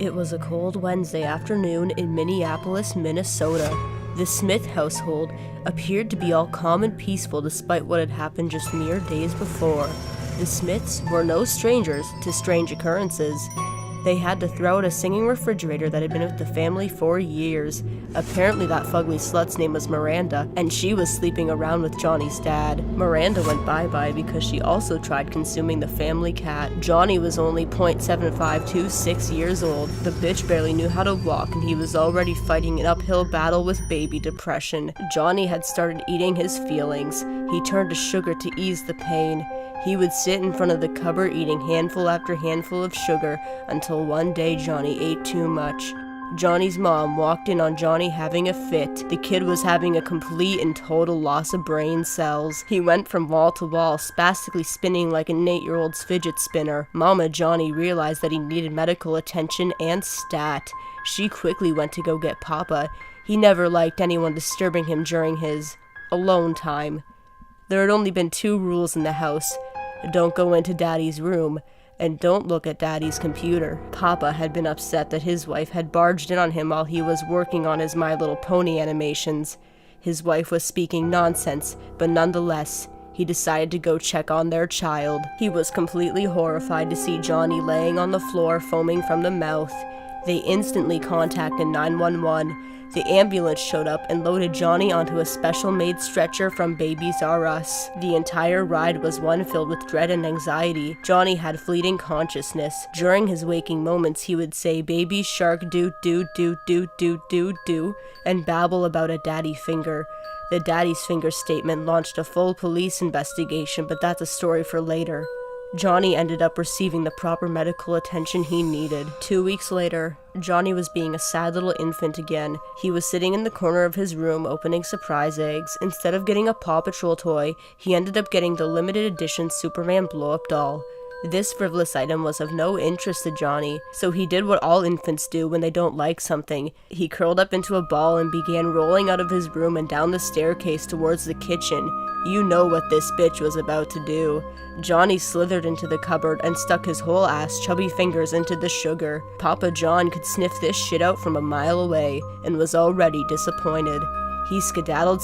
It was a cold Wednesday afternoon in Minneapolis, Minnesota. The Smith household appeared to be all calm and peaceful despite what had happened just mere days before. The Smiths were no strangers to strange occurrences. They had to throw out a singing refrigerator that had been with the family for years. Apparently that fugly slut's name was Miranda, and she was sleeping around with Johnny's dad. Miranda went bye-bye because she also tried consuming the family cat. Johnny was only .75 to 6 years old. The bitch barely knew how to walk, and he was already fighting an uphill battle with baby depression. Johnny had started eating his feelings. He turned to sugar to ease the pain. He would sit in front of the cupboard eating handful after handful of sugar until one day Johnny ate too much. Johnny's mom walked in on Johnny having a fit. The kid was having a complete and total loss of brain cells. He went from wall to wall, spastically spinning like an 8-year-old's fidget spinner. Mama Johnny realized that he needed medical attention and stat. She quickly went to go get Papa. He never liked anyone disturbing him during his alone time. There had only been 2 rules in the house. Don't go into Daddy's room, and don't look at Daddy's computer. Papa had been upset that his wife had barged in on him while he was working on his My Little Pony animations. His wife was speaking nonsense, but nonetheless, he decided to go check on their child. He was completely horrified to see Johnny laying on the floor, foaming from the mouth. They instantly contacted 911. The ambulance showed up and loaded Johnny onto a special-made stretcher from Babies R Us. The entire ride was one filled with dread and anxiety. Johnny had fleeting consciousness. During his waking moments, he would say, "Baby shark do do do do do do do," and babble about a daddy finger. The daddy's finger statement launched a full police investigation, but that's a story for later. Johnny ended up receiving the proper medical attention he needed. 2 weeks later, Johnny was being a sad little infant again. He was sitting in the corner of his room opening surprise eggs. Instead of getting a Paw Patrol toy, he ended up getting the limited edition Superman blow-up doll. This frivolous item was of no interest to Johnny, so he did what all infants do when they don't like something. He curled up into a ball and began rolling out of his room and down the staircase towards the kitchen. You know what this bitch was about to do. Johnny slithered into the cupboard and stuck his whole ass chubby fingers into the sugar. Papa John could sniff this shit out from a mile away and was already disappointed. He skedaddled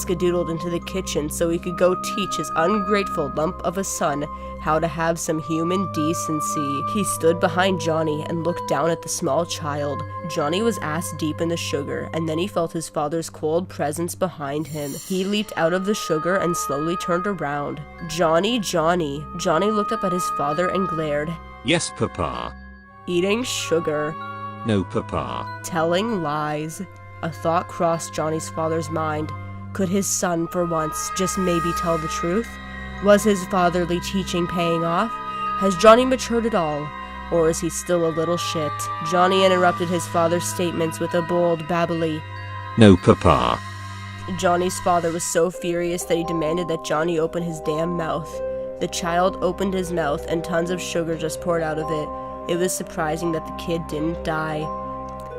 into the kitchen so he could go teach his ungrateful lump of a son how to have some human decency. He stood behind Johnny and looked down at the small child. Johnny was ass deep in the sugar, and then he felt his father's cold presence behind him. He leaped out of the sugar and slowly turned around. Johnny. Johnny looked up at his father and glared. "Yes, Papa." Eating sugar. "No, Papa." Telling lies. A thought crossed Johnny's father's mind. Could his son, for once, just maybe tell the truth? Was his fatherly teaching paying off? Has Johnny matured at all? Or is he still a little shit? Johnny interrupted his father's statements with a bold, babbly, "No, Papa." Johnny's father was so furious that he demanded that Johnny open his damn mouth. The child opened his mouth and tons of sugar just poured out of it. It was surprising that the kid didn't die.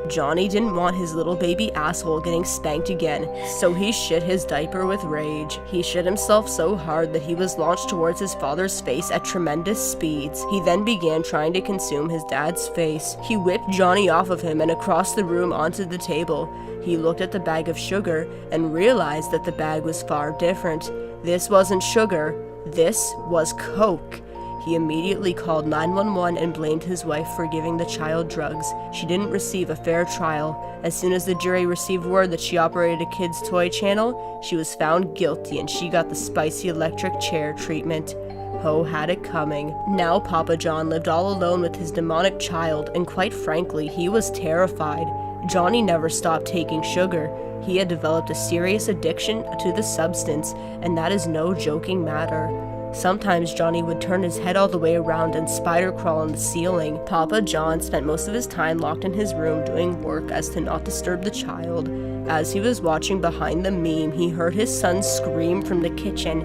Johnny didn't want his little baby asshole getting spanked again, so he shit his diaper with rage. He shit himself so hard that he was launched towards his father's face at tremendous speeds. He then began trying to consume his dad's face. He whipped Johnny off of him and across the room onto the table. He looked at the bag of sugar and realized that the bag was far different. This wasn't sugar, this was Coke. He immediately called 911 and blamed his wife for giving the child drugs. She didn't receive a fair trial. As soon as the jury received word that she operated a kids' toy channel, she was found guilty and she got the spicy electric chair treatment. Ho had it coming. Now Papa John lived all alone with his demonic child, and quite frankly, he was terrified. Johnny never stopped taking sugar. He had developed a serious addiction to the substance, and that is no joking matter. Sometimes Johnny would turn his head all the way around and spider crawl on the ceiling. Papa John spent most of his time locked in his room doing work as to not disturb the child. As he was watching behind the meme, he heard his son scream from the kitchen.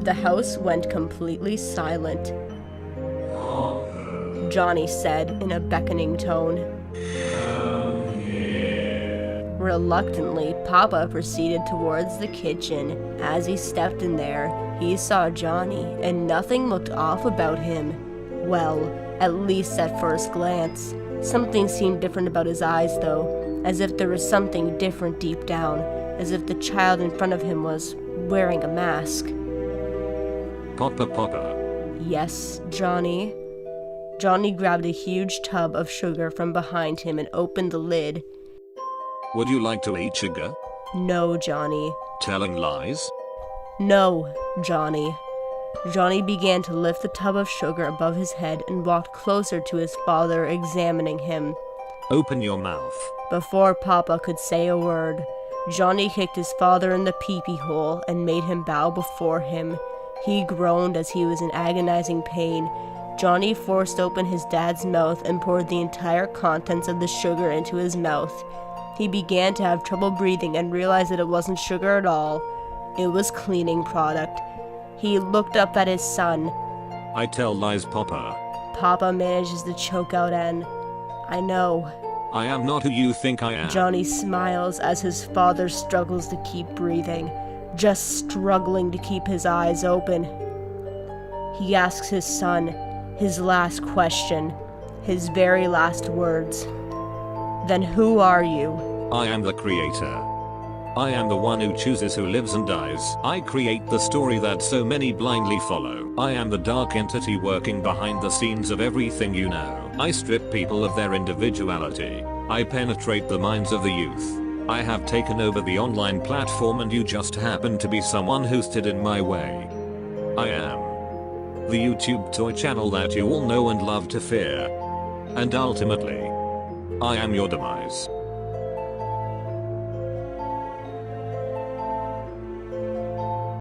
The house went completely silent. Johnny said in a beckoning tone. Reluctantly, Papa proceeded towards the kitchen. As he stepped in there, he saw Johnny, and nothing looked off about him. Well, at least at first glance. Something seemed different about his eyes, though, as if there was something different deep down, as if the child in front of him was wearing a mask. Papa. Yes, Johnny? Johnny grabbed a huge tub of sugar from behind him and opened the lid. Would you like to eat sugar? No, Johnny. Telling lies? No, Johnny. Johnny began to lift the tub of sugar above his head and walked closer to his father, examining him. Open your mouth. Before Papa could say a word, Johnny kicked his father in the pee-pee hole and made him bow before him. He groaned as he was in agonizing pain. Johnny forced open his dad's mouth and poured the entire contents of the sugar into his mouth. He began to have trouble breathing and realized that it wasn't sugar at all. It was cleaning product. He looked up at his son. I tell lies, Papa. Papa manages to choke out an, I know. I am not who you think I am. Johnny smiles as his father struggles to keep breathing, just struggling to keep his eyes open. He asks his son his last question, his very last words. Then who are you? I am the creator. I am the one who chooses who lives and dies. I create the story that so many blindly follow. I am the dark entity working behind the scenes of everything you know. I strip people of their individuality. I penetrate the minds of the youth. I have taken over the online platform and you just happen to be someone who stood in my way. I am the YouTube toy channel that you all know and love to fear. And ultimately, I am your demise.